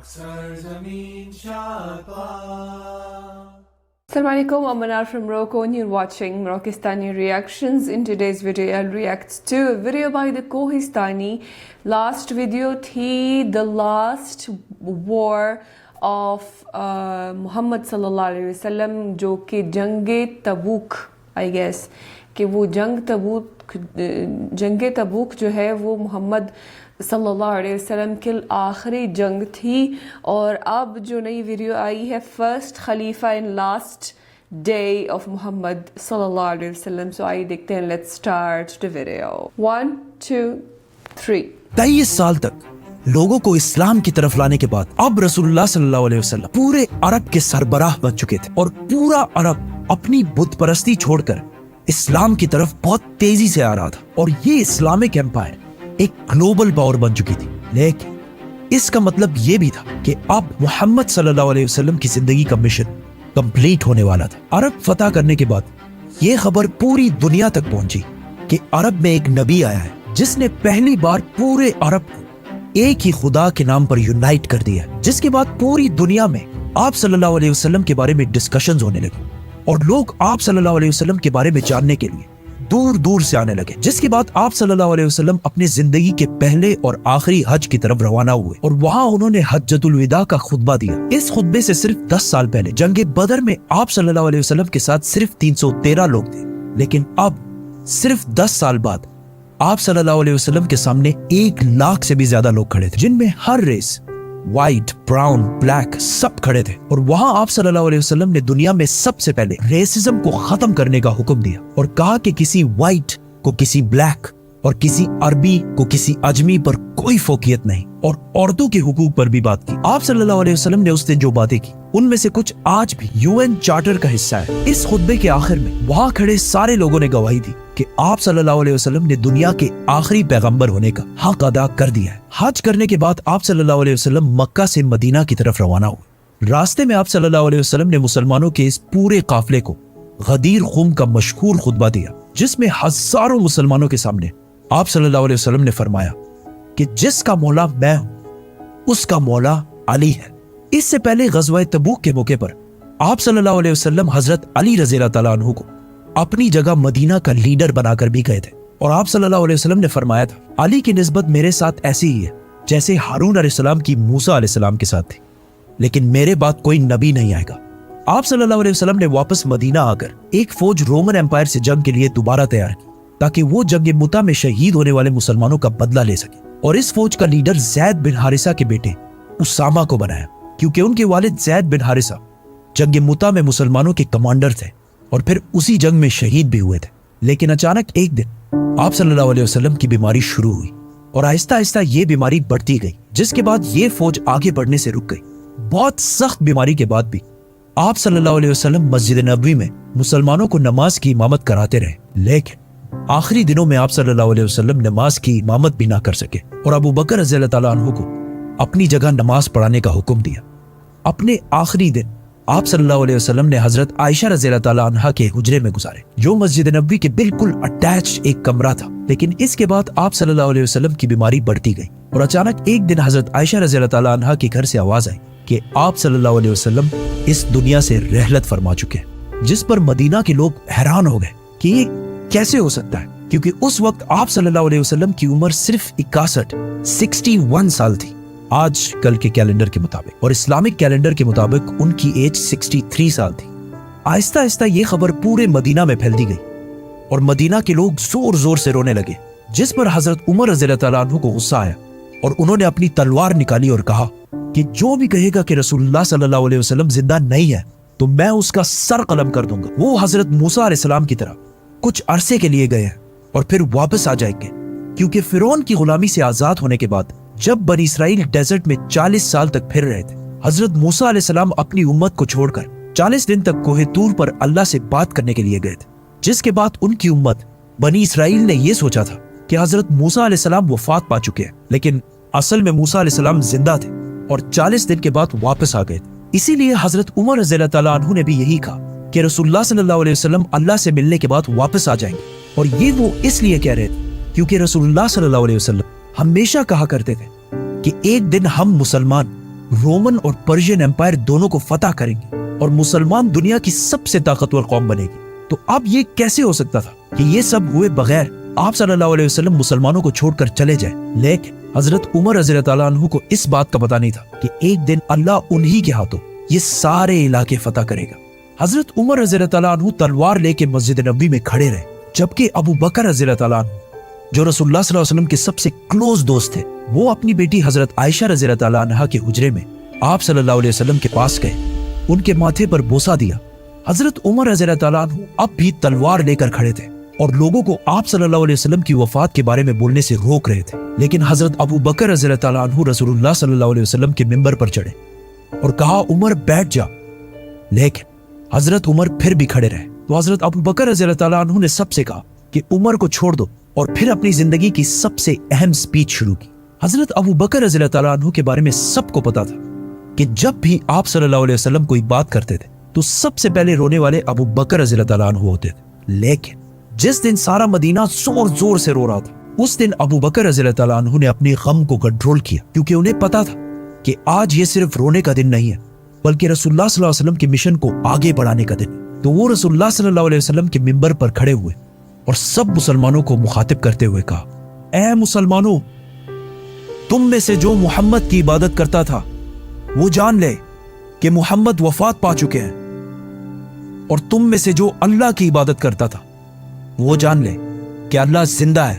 Assalamu alaikum, I'm Manar from Morocco and you're watching Moroccistani Reactions. In today's video I'll react to a video by the Kohistani. Last video thi the last war of Muhammad sallallahu alaihi wasallam, jo ki Jang-e Tabuk, I guess کہ وہ جنگ تبوک جو ہے وہ محمد صلی اللہ علیہ وسلم کی آخری جنگ تھی، اور اب جو نئی ویڈیو آئی ہے فرسٹ خلیفہ ان لاسٹ ڈے آف محمد صلی اللہ علیہ وسلم. سو آئیے دیکھتے ہیں. Let's start the video. 1 2 3. 23 سال تک لوگوں کو اسلام کی طرف لانے کے بعد اب رسول اللہ صلی اللہ علیہ وسلم پورے عرب کے سربراہ بن چکے تھے، اور پورا عرب اپنی بت پرستی چھوڑ کر اسلام کی طرف بہت تیزی سے آ رہا تھا، اور یہ اسلامک ایمپائر ایک گلوبل پاور بن چکی تھی. لیکن اس کا مطلب یہ بھی تھا کہ اب محمد صلی اللہ علیہ وسلم کی زندگی کا مشن کمپلیٹ ہونے والا تھا. عرب فتح کرنے کے بعد یہ خبر پوری دنیا تک پہنچی کہ عرب میں ایک نبی آیا ہے جس نے پہلی بار پورے عرب کو ایک ہی خدا کے نام پر یونائٹ کر دیا، جس کے بعد پوری دنیا میں آپ صلی اللہ علیہ وسلم کے بارے میں ڈسکشنز ہونے لگے، اور لوگ آپ صلی اللہ علیہ وسلم کے بارے میں جاننے کے لیے دور دور سے آنے لگے. جس کے بعد آپ صلی اللہ علیہ وسلم اپنے زندگی کے پہلے اور آخری حج کی طرف روانہ ہوئے، اور وہاں انہوں نے حجۃ الوداع کا خطبہ دیا. اس خطبے سے صرف 10 سال پہلے جنگ بدر میں آپ صلی اللہ علیہ وسلم کے ساتھ صرف 313 لوگ تھے، لیکن اب صرف 10 سال بعد آپ صلی اللہ علیہ وسلم کے سامنے 1 لاکھ سے بھی زیادہ لوگ کھڑے تھے، جن میں ہر ریس، وائٹ، براؤن، بلیک، سب کھڑے تھے. اور وہاں آپ صلی اللہ علیہ وسلم نے دنیا میں سب سے پہلے ریسزم کو ختم کرنے کا حکم دیا، اور کہا کہ کسی وائٹ کو کسی بلیک اور کسی عربی کو کسی اجمی پر کوئی فوقیت نہیں، اور عورتوں کے حقوق پر بھی بات کی. آپ صلی اللہ علیہ وسلم نے اس دن جو باتیں کی ان میں سے کچھ آج بھی UN چارٹر کا حصہ ہے. اس خطبے کے آخر میں وہاں کھڑے سارے لوگوں نے گواہی دی کہ آپ صلی اللہ علیہ وسلم نے دنیا کے آخری پیغمبر ہونے کا حق ادا کر دیا ہے. حج کرنے کے بعد آپ صلی اللہ علیہ وسلم مکہ سے مدینہ کی طرف روانہ ہوئے. راستے میں آپ صلی اللہ علیہ وسلم نے مسلمانوں کے اس پورے قافلے کو غدیر خم کا مشہور خطبہ دیا، جس میں ہزاروں مسلمانوں کے سامنے آپ صلی اللہ علیہ وسلم نے فرمایا کہ جس کا مولا میں ہوں اس کا مولا علی ہے. اس سے پہلے غزوہ تبوک کے موقع پر آپ صلی اللہ علیہ وسلم حضرت علی رضی اللہ تعالیٰ عنہ کو اپنی جگہ مدینہ کا لیڈر بنا کر بھی گئے تھے، اور آپ صلی اللہ علیہ وسلم نے فرمایا تھا علی کی نسبت میرے ساتھ ایسی ہی ہے جیسے ہارون علیہ السلام کی موسیٰ علیہ السلام کے ساتھ تھی، لیکن میرے بعد کوئی نبی نہیں آئے گا. آپ صلی اللہ علیہ وسلم نے واپس مدینہ آ کر ایک فوج رومن ایمپائر سے جنگ کے لیے دوبارہ تیار کی، تاکہ وہ جنگ مؤتہ میں شہید ہونے والے مسلمانوں کا بدلہ لے سکے. اور اس فوج کا لیڈر زید بن حارثہ کے بیٹے اسامہ کو بنایا، کیونکہ ان کے والد زید بن حارثہ جنگ مؤتہ میں مسلمانوں کے کمانڈر تھے، اور پھر اسی جنگ میں شہید بھی ہوئے تھے. لیکن اچانک ایک دن آپ صلی اللہ علیہ وسلم کی بیماری شروع ہوئی، اور آہستہ آہستہ یہ بیماری بڑھتی گئی، جس کے بعد یہ فوج آگے بڑھنے سے رک گئی. بہت سخت بیماری کے بعد بھی آپ صلی اللہ علیہ وسلم مسجد نبوی میں مسلمانوں کو نماز کی امامت کراتے رہے. لیکن آخری دنوں میں آپ صلی اللہ علیہ وسلم نماز کی امامت بھی نہ کر سکے، اور ابو بکر رضی اللہ تعالیٰ عنہ کو اپنی جگہ نماز پڑھانے کا حکم دیا. اپنے آخری دن آپ صلی اللہ علیہ وسلم نے حضرت عائشہ رضی اللہ تعالیٰ عنہ کے حجرے میں گزارے، جو مسجد نبوی کے بالکل اٹیچ ایک کمرہ تھا. لیکن اس کے بعد آپ صلی اللہ علیہ وسلم کی بیماری بڑھتی گئی، اور اچانک ایک دن حضرت عائشہ رضی اللہ تعالیٰ عنہ کے گھر سے آواز آئی کہ آپ صلی اللہ علیہ وسلم اس دنیا سے رحلت فرما چکے ہیں. جس پر مدینہ کے لوگ حیران ہو گئے کہ یہ کیسے ہو سکتا ہے، کیونکہ اس وقت آپ صلی اللہ علیہ وسلم کی عمر صرف 61 سال تھی آج کل کے کیلنڈر کے مطابق، اور اسلامک کیلنڈر کے مطابق ان کی ایج 63 سال تھی. آہستہ آہستہ یہ خبر پورے مدینہ میں پھیلتی گئی، اور مدینہ کے لوگ زور زور سے رونے لگے، جس پر حضرت عمر رضی اللہ تعالیٰ عنہ کو غصہ آیا، اور انہوں نے اپنی تلوار نکالی اور کہا کہ جو بھی کہے گا کہ رسول اللہ صلی اللہ علیہ وسلم زندہ نہیں ہے تو میں اس کا سر قلم کر دوں گا. وہ حضرت موسیٰ علیہ السلام کی طرح کچھ عرصے کے لیے گئے ہیں اور پھر واپس آ جائیں گے، کیونکہ فرعون کی غلامی سے آزاد ہونے کے بعد جب بنی اسرائیل ڈیزرٹ میں 40 سال تک پھر رہے تھے، حضرت موسیٰ علیہ السلام اپنی امت کو چھوڑ کر 40 دن تک کوہ طور پر اللہ سے بات کرنے کے لیے گئے تھے. جس کے بعد ان کی امت بنی اسرائیل نے یہ سوچا تھا کہ حضرت موسیٰ علیہ السلام وفات پا چکے ہیں، لیکن اصل میں موسیٰ علیہ السلام زندہ تھے اور 40 دن کے بعد واپس آ گئے تھے. اسی لیے حضرت عمر رضی اللہ تعالیٰ عنہ نے بھی یہی کہا کہ رسول اللہ صلی اللہ علیہ وسلم اللہ سے ملنے کے بعد واپس آ جائیں گے، اور یہ وہ اس لیے کہہ رہے تھے کیونکہ رسول اللہ صلی اللہ علیہ وسلم ہمیشہ کہا کرتے تھے کہ ایک دن ہم مسلمان रोमन और पर्शियन एम्पायर दोनों को फतह करेंगे और मुसलमान दुनिया की सबसे ताकतवर कौम बनेगी। तो अब ये कैसे हो सकता था कि ये सब हुए बगैर आप सल्लल्लाहु अलैहि वसल्लम मुसलमानों को छोड़कर चले जाए? लेकिन हजरत उमर रज़ियल्लाहु अन्हु को इस बात का पता नहीं था कि एक दिन अल्लाह उन्हीं के हाथों ये सारे इलाके फतह करेगा। हजरत उमर रज़ियल्लाहु अन्हु तलवार लेके मस्जिद नबी में खड़े रहे, जबकि अबू बकर रज़ियल्लाहु अन्हु जो रसूलुल्लाह सल्लल्लाहु अलैहि वसल्लम के सबसे क्लोज दोस्त थे, वो अपनी बेटी हजरत आयशा रज़ियल्लाहु अन्हा के हुजरे में आप सल्लल्लाहु अलैहि वसल्लम के पास गए, उनके माथे पर बोसा दिया। हजरत उमर रज़ियल्लाहु अन्हु अब भी तलवार लेकर खड़े थे और लोगों को आप सल्लल्लाहु अलैहि वसल्लम की वफात के बारे में बोलने से रोक रहे थे। लेकिन हजरत अबू बकर रज़ियल्लाहु अन्हु रसूलुल्लाह सल्लल्लाहु अलैहि वसल्लम के मिंबर पर चढ़े और कहा, उमर बैठ जा। लेकिन हजरत उमर फिर भी खड़े रहे। तो हजरत अबू बकर रज़ियल्लाहु अन्हु ने सबसे कहा कि उमर को छोड़ दो और फिर अपनी जिंदगी की सबसे अहम स्पीच शुरू की। हजरत अबू बकर रज़ियल्लाहु अन्हु के बारे में सबको पता था कि जब भी आप सल्लल्लाहु अलैहि वसल्लम कोई बात करते थे तो सबसे पहले रोने वाले अबू बकर रज़ियल्लाहु अन्हु होते थे। लेकिन जिस दिन सारा मदीना जोर जोर से रो रहा था, उस दिन अबू बकर रज़ियल्लाहु अन्हु ने अपने गम को कंट्रोल किया, क्योंकि उन्हें पता था कि आज ये सिर्फ रोने का दिन नहीं है, बल्कि रसूलुल्लाह सल्लल्लाहु अलैहि वसल्लम के मिशन को आगे बढ़ाने का दिन। तो वो रसूलुल्लाह सल्लल्लाहु अलैहि वसल्लम के मिंबर पर खड़े हुए और सब मुसलमानों को मुखातिब करते हुए कहा, ऐ मुसलमानों, तुम में से जो मोहम्मद की इबादत करता था वो जान ले कि मोहम्मद वफात पा चुके हैं, और तुम में से जो अल्लाह की इबादत करता था वो जान ले कि अल्लाह जिंदा है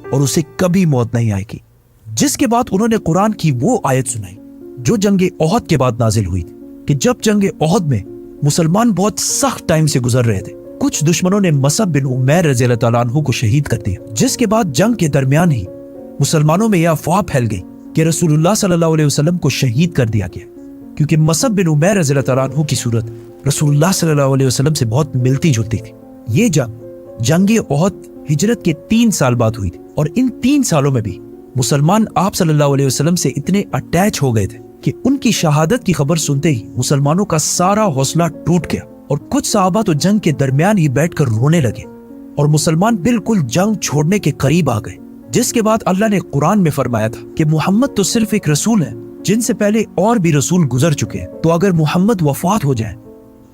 और उसे कभी मौत नहीं आएगी। जिसके बाद उन्होंने कुरान की वो आयत सुनाई जो जंगे ओहद के बाद नाजिल हुई थी, कि जब जंगे ओहद में मुसलमान बहुत सख्त टाइम से गुजर रहे थे, कुछ दुश्मनों ने मसअब बिन उमैर रज़ियल्लाहु अन्हु को शहीद कर दिया। जिसके बाद जंग के दरमियान ही मुसलमानों में यह अफवाह फैल गई कि रसूलुल्लाह सल्लल्लाहु अलैहि वसल्लम को शहीद कर दिया गया, क्योंकि मसअब बिन उमैर रज़ियल्लाहु अन्हु की सूरत रसूलुल्लाह सल्लल्लाहु अलैहि वसल्लम से बहुत मिलती जुलती थी। ये जंगे ओहद हिजरत के 3 साल बाद हुई थी, और इन 3 सालों में भी मुसलमान आप सल्लल्लाहु अलैहि वसल्लम से इतने अटैच हो गए थे कि उनकी शहादत की खबर सुनते ही मुसलमानों का सारा हौसला टूट गया, और कुछ सहाबा तो जंग के दरमियान ही बैठकर रोने लगे और मुसलमान बिल्कुल जंग छोड़ने के करीब आ गए। जिसके बाद अल्लाह ने कुरान में फरमाया था कि मोहम्मद तो सिर्फ एक रसूल है, जिनसे पहले और भी रसूल गुजर चुके हैं, तो अगर मोहम्मद वफात हो जाए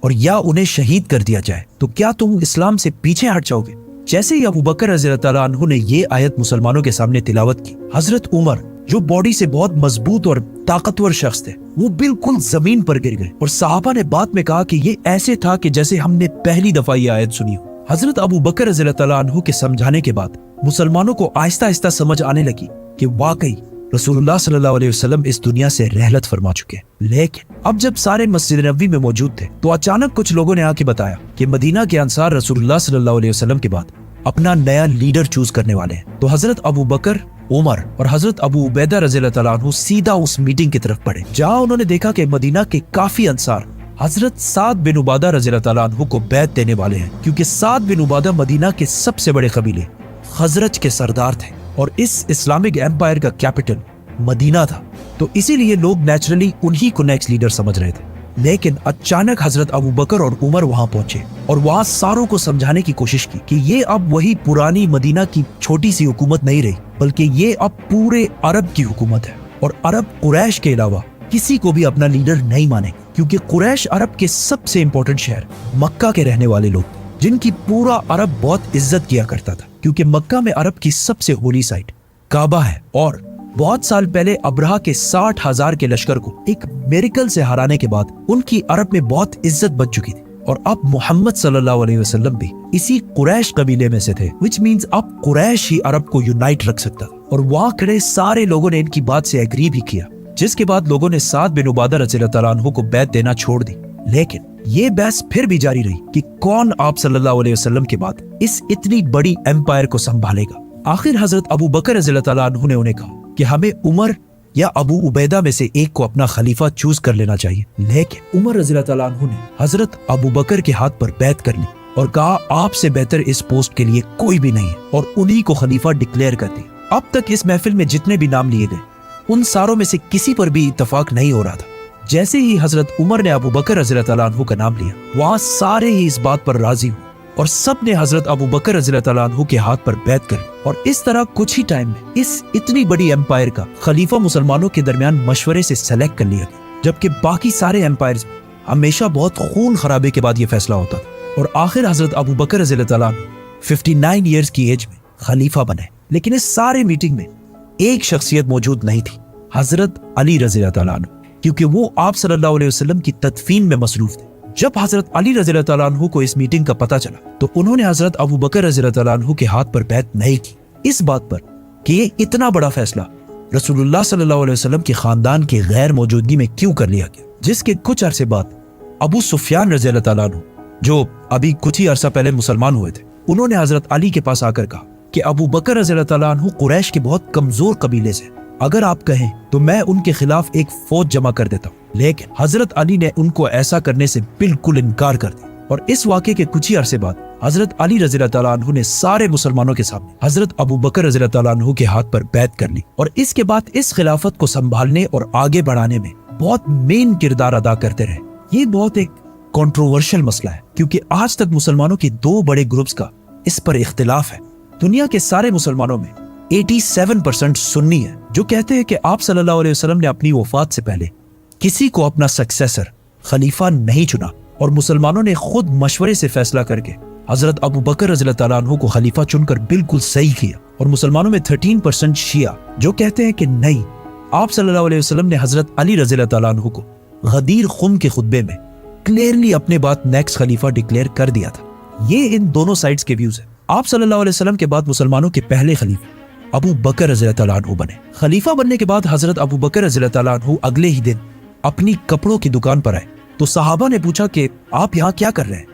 और या उन्हें शहीद कर दिया जाए तो क्या तुम इस्लाम से पीछे हट जाओगे? जैसे ही अबू बकर रज़ियल्लाहु अन्हु ने ये आयत मुसलमानों के सामने तिलावत की, हजरत उमर जो बॉडी से बहुत मजबूत और ताकतवर शख्स थे, वो बिल्कुल जमीन पर गिर गए, और सहाबा ने बाद में कहा कि ये ऐसे था कि जैसे हमने पहली दफा ये आयत सुनी हो। हजरत अबू बकर रज़ियल्लाहु अन्हु के समझाने के बाद मुसलमानों को आहिस्ता आहिस्ता समझ आने लगी कि वाकई रसूलुल्लाह सल्लल्लाहु अलैहि वसल्लम इस दुनिया से रहलत फरमा चुके हैं। लेकिन अब जब सारे मस्जिद नबवी में मौजूद थे, तो अचानक कुछ लोगों ने आके बताया कि मदीना के अंसार रसूलुल्लाह सल्लल्लाहु अलैहि वसल्लम के बाद अपना नया लीडर चूज करने वाले हैं। तो हजरत अबू बकर, उमर और हजरत अबू उबैदा रज़ियल्लाहु अन्हु सीधा उस मीटिंग की तरफ बढ़े, जहां उन्होंने देखा कि मदीना के काफी अंसार हजरत साद बिन उबादा रज़ियल्लाहु अन्हु को बैत देने वाले हैं, क्योंकि साद बिन उबादा मदीना के सबसे बड़े कबीले खजरज के सरदार थे और इस इस्लामिक एम्पायर का कैपिटल मदीना था। तो इसीलिए लोग नेचुरली उन्हीं को नेक्स्ट लीडर समझ रहे थे। लेकिन अचानक हजरत अबू बकर और उमर वहां पहुंचे और वहां सारों को समझाने की कोशिश की कि ये अब वही पुरानी मदीना की छोटी सी हुकूमत नहीं रही, बल्कि ये अब पूरे अरब की हुकूमत है, और अरब कुरैश के अलावा किसी को भी अपना लीडर नहीं माने, क्योंकि कुरैश अरब के सबसे इंपॉर्टेंट शहर मक्का के रहने वाले लोग, जिनकी पूरा अरब बहुत इज्जत किया करता था, क्योंकि मक्का में अरब की सबसे होली साइट काबा है। और बहुत साल पहले अब्रहा के 60,000 के लश्कर को एक मिरेकल से हराने के बाद उनकी अरब में बहुत इज्जत बच चुकी थी, और अब मोहम्मद सल्लल्लाहु अलैहि वसल्लम भी इसी कुरैश कबीले में से थे, विच मींस अब कुरैश ही अरब को यूनाइट रख सकता था। और वहां खड़े सारे लोगों ने इनकी बात से एग्री भी किया, जिसके बाद लोगों ने साद बिन उबादा रज़ियल्लाहु अन्हु को बैत देना छोड़ दी। लेकिन ये बहस फिर भी जारी रही कि कौन आप सल्लल्लाहु अलैहि वसल्लम के बाद इस इतनी बड़ी एम्पायर को संभालेगा। आखिर हजरत अबू बकर रज़ियल्लाहु अन्हु ने उन्हें कहा कि हमें उमर या अबू उबैदा में से एक को अपना खलीफा चूज कर लेना चाहिए। लेकिन उमर रज़ियल्लाहु अन्हु ने हजरत अबू बकर के हाथ पर बैत कर ली और कहा, आपसे बेहतर इस पोस्ट के लिए कोई भी नहीं है, और उन्हीं को खलीफा डिक्लेयर कर दी। अब तक इस महफिल में जितने भी नाम लिए गए, उन सारों में से किसी पर भी इत्तेफाक नहीं हो रहा था। जैसे ही हजरत उमर ने अबू बकर रज़ियल्लाहु अन्हु का नाम लिया, वहां सारे ही इस बात पर राजी हुए और सब ने हजरत अबू बकर रज़ियल्लाहु अन्हु के हाथ पर बैत कर, और इस तरह कुछ ही टाइम में इस इतनी बड़ी एम्पायर का खलीफा मुसलमानों के दरमियान मशवरे से सेलेक्ट कर लिया गया। जबकि बाकी सारे एम्पायर्स में हमेशा बहुत खून खराबे के बाद ये फैसला होता था। और आखिर हजरत अबू बकर रज़ी अल्लाह तआला 59 ईयर्स की एज में खलीफा बने। लेकिन इस सारे मीटिंग में एक शख्सियत मौजूद नहीं थी, हजरत अली रज़ी अल्लाह तआला अन्हु, क्योंकि वो आप सल्लल्लाहु अलैहि वसल्लम की तदफीन में मसरूफ थे। जब हजरत अली रज़ी अल्लाह तआला अन्हु को इस मीटिंग का पता चला तो उन्होंने हजरत अबू बकर रज़ी अल्लाह तआला अन्हु के हाथ पर बैत नहीं की, इस बात पर कि ये इतना बड़ा फैसला रसूलुल्लाह सल्लल्लाहु अलैहि वसल्लम के खानदान की गैर मौजूदगी में क्यों कर लिया गया। जिसके कुछ अरसे बाद अबू सुफियान रज़ी अल्लाह तआला अन्हु, जो अभी कुछ ही अरसा पहले मुसलमान हुए थे, उन्होंने हजरत अली के पास आकर कहा कि अबू बकर रज़ी अल्लाह तआला अन्हु कुरैश के बहुत कमजोर कबीले से, अगर आप कहें तो मैं उनके खिलाफ एक फौज जमा कर देता हूँ। लेकिन हजरत अली ने उनको ऐसा करने से बिल्कुल इनकार कर दिया। और इस वाक़े के कुछ ही अरसे बाद हजरत अली रज़ी अल्लाह तआला अन्हु ने सारे मुसलमानों के सामने हजरत अबू बकर रज़ी अल्लाह तआला अन्हु के हाथ पर बैत कर ली और इसके बाद इस खिलाफत को संभालने और आगे बढ़ाने में बहुत मेन किरदार अदा करते रहे। ये बहुत एक कंट्रोवर्शियल मसला है, क्योंकि आज तक मुसलमानों के दो बड़े ग्रुप्स का इस पर इख्तिलाफ है। दुनिया के सारे मुसलमानों में 87% सुन्नी है, जो कहते हैं कि आप सल्लल्लाहु अलैहि वसल्लम ने अपनी वफात से पहले किसी को अपना सक्सेसर खलीफा नहीं चुना और मुसलमानों ने खुद मशवरे से फैसला करके हजरत अबू बकर रज़ी अल्लाह तआला अन्हु को खलीफा चुनकर बिल्कुल सही किया। और मुसलमानों में 13% शिया जो कहते हैं कि नहीं, आप सल्लल्लाहु अलैहि वसल्लम ने हजरत अली रज़ी अल्लाह तआला अन्हु को गदीर खुम के खुतबे में क्लियरली अपने बात नेक्स्ट खलीफा डिक्लेयर कर दिया था। ये इन दोनों साइड्स के व्यूज हैं। आप सल्लल्लाहु अलैहि वसल्लम के बाद मुसलमानों के पहले खलीफा अबू बकर रज़ी अल्लाह तआला अन्हु बने। खलीफा बनने के बाद हजरत अबू बकर रज़ी अल्लाह तआला अन्हु अगले ही दिन अपनी कपड़ों की दुकान पर आए तो सहाबा ने पूछा कि आप यहाँ क्या कर रहे हैं।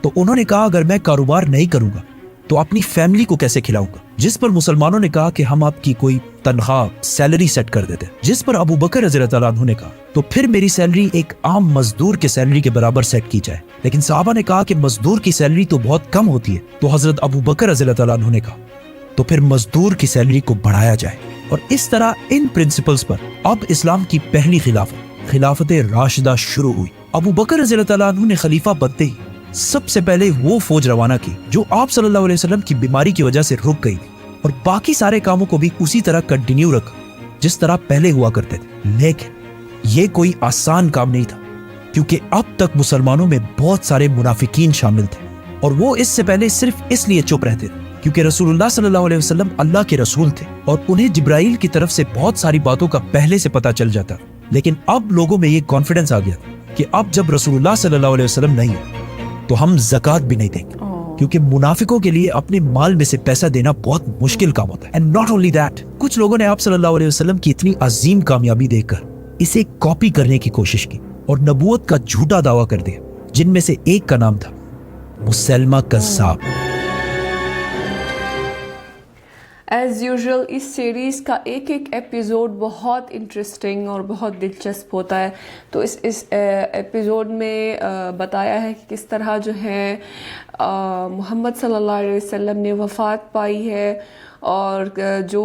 तो उन्होंने कहा, अगर मैं कारोबार नहीं करूंगा तो अपनी फैमिली को कैसे खिलाऊंगा। जिस पर मुसलमानों ने कहा कि हम आपकी कोई तनख्वाह सैलरी सेट कर देते। जिस पर अबू बकर रज़ी अल्लाह तआला अन्हु ने कहा, तो फिर मेरी सैलरी एक आम मजदूर के सैलरी के बराबर सेट की जाए। लेकिन सहाबा ने कहा कि मजदूर की सैलरी तो बहुत कम होती है। तो हजरत अबू बकर रज़ी अल्लाह तआला अन्हु ने कहा, तो फिर मजदूर की सैलरी को बढ़ाया जाए। और इस तरह इन प्रिंसिपल्स पर अब इस्लाम की पहली खिलाफत राशिदा शुरू हुई। अबू बकर रज़ी अल्लाह तआला अन्हु ने खलीफा बनते ही सबसे पहले वो फौज रवाना की जो आप सल्लल्लाहु अलैहि वसल्लम की बीमारी की वजह से रुक गई थी, और बाकी सारे कामों को भी उसी तरह कंटिन्यू रखा जिस तरह पहले हुआ करते थे। लेकिन ये कोई आसान काम नहीं था, क्योंकि अब तक मुसलमानों में बहुत सारे मुनाफिकीन शामिल थे और वो इससे पहले सिर्फ इसलिए चुप रहते थे क्योंकि रसूलुल्लाह सल्लल्लाहु अलैहि वसल्लम अल्लाह के रसूल थे और उन्हें जिब्राइल की तरफ से बहुत सारी बातों का पहले से पता चल जाता। लेकिन अब लोगों में ये कॉन्फिडेंस आ गया कि अब जब रसूलुल्लाह सल्लल्लाहु अलैहि वसल्लम नहीं है तो हम ज़कात भी नहीं देंगे, क्योंकि मुनाफिकों के लिए अपने माल में से पैसा देना बहुत मुश्किल काम होता है। एंड नॉट ओनली दैट, कुछ लोगों ने आप सल्लल्लाहु अलैहि वसल्लम की इतनी अजीम कामयाबी देखकर इसे कॉपी करने की कोशिश की और नबूवत का झूठा दावा कर दिया, जिनमें से एक का नाम था मुसैलमा कज़्ज़ाब। एज़ यूजुअल इस सीरीज़ का एक एक एपिसोड बहुत इंटरेस्टिंग और बहुत दिलचस्प होता है। तो इस एपिसोड में बताया है कि किस तरह जो है मोहम्मद सल्लल्लाहु अलैहि वसल्लम ने वफ़ात पाई है और जो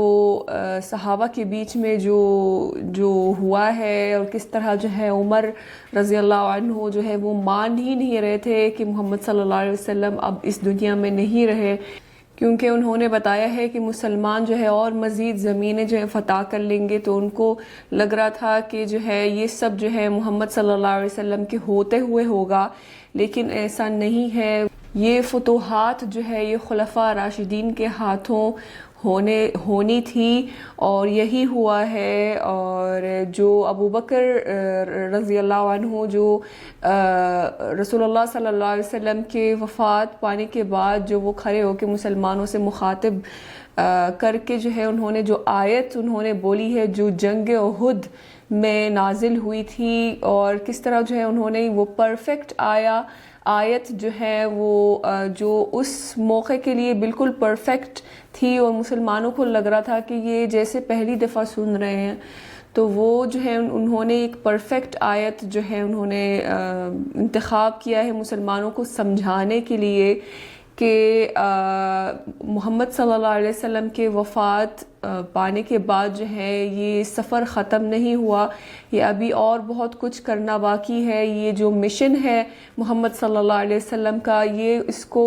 सहाबा के बीच में जो हुआ है और किस तरह जो है उमर रज़ी अल्लाह अन्हु जो है वो मान ही नहीं रहे थे कि मोहम्मद सल्लल्लाहु अलैहि वसल्लम अब इस दुनिया में नहीं रहे, क्योंकि उन्होंने बताया है कि मुसलमान जो है और मज़ीद ज़मीनें जो है फ़तह कर लेंगे। तो उनको लग रहा था कि जो है ये सब जो है मोहम्मद सल्लल्लाहु अलैहि वसल्लम के होते हुए होगा, लेकिन ऐसा नहीं है। ये फतूहात जो है ये खुलफा राशिदीन के हाथों होनी थी और यही हुआ है। और जो अबू बकर रज़ी अल्लाह अन्हु जो रसूलुल्लाह सल्लल्लाहु अलैहि वसल्लम के वफ़ात पाने के बाद जो वो खड़े होकर मुसलमानों से मुखातिब करके जो है उन्होंने जो आयत उन्होंने बोली है जो जंग उहुद में नाजिल हुई थी, और किस तरह जो है उन्होंने वो परफेक्ट आयत जो है वो जो उस मौके के लिए बिल्कुल परफेक्ट थी और मुसलमानों को लग रहा था कि ये जैसे पहली दफ़ा सुन रहे हैं। तो वो जो है उन्होंने एक परफेक्ट आयत जो है उन्होंने इंतखाब किया है मुसलमानों को समझाने के लिए कि मोहम्मद सल्लल्लाहु अलैहि वसल्लम के वफ़ात پانے کے بعد جو ہے یہ سفر ختم نہیں ہوا، یہ ابھی اور بہت کچھ کرنا باقی ہے. یہ جو مشن ہے محمد صلی اللہ علیہ وسلم کا، یہ اس کو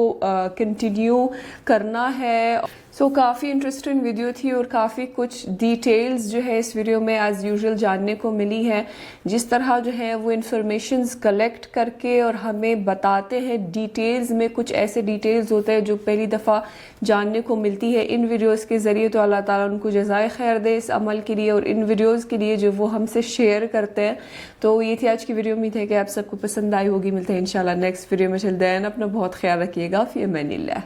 کنٹینیو کرنا ہے. سو کافی انٹرسٹنگ ویڈیو تھی اور کافی کچھ ڈیٹیلز جو ہے اس ویڈیو میں ایز یوزول جاننے کو ملی ہے. جس طرح جو ہے وہ انفارمیشنز کلیکٹ کر کے اور ہمیں بتاتے ہیں ڈیٹیلز میں، کچھ ایسے ڈیٹیلز ہوتے ہیں جو پہلی دفعہ جاننے کو ملتی ہے ان ویڈیوز کے ذریعے. تو اللہ تعالیٰ ان کو جزائے خیر دے اس عمل کے لیے اور ان ویڈیوز کے لیے جو وہ ہم سے شیئر کرتے ہیں. تو یہ تھی آج کی ویڈیو. امید ہے کہ آپ سب کو پسند آئی ہوگی. ملتے ہیں انشاءاللہ نیکسٹ ویڈیو میں. چل دین اپنا بہت خیال رکھیے گا. فی امان اللہ.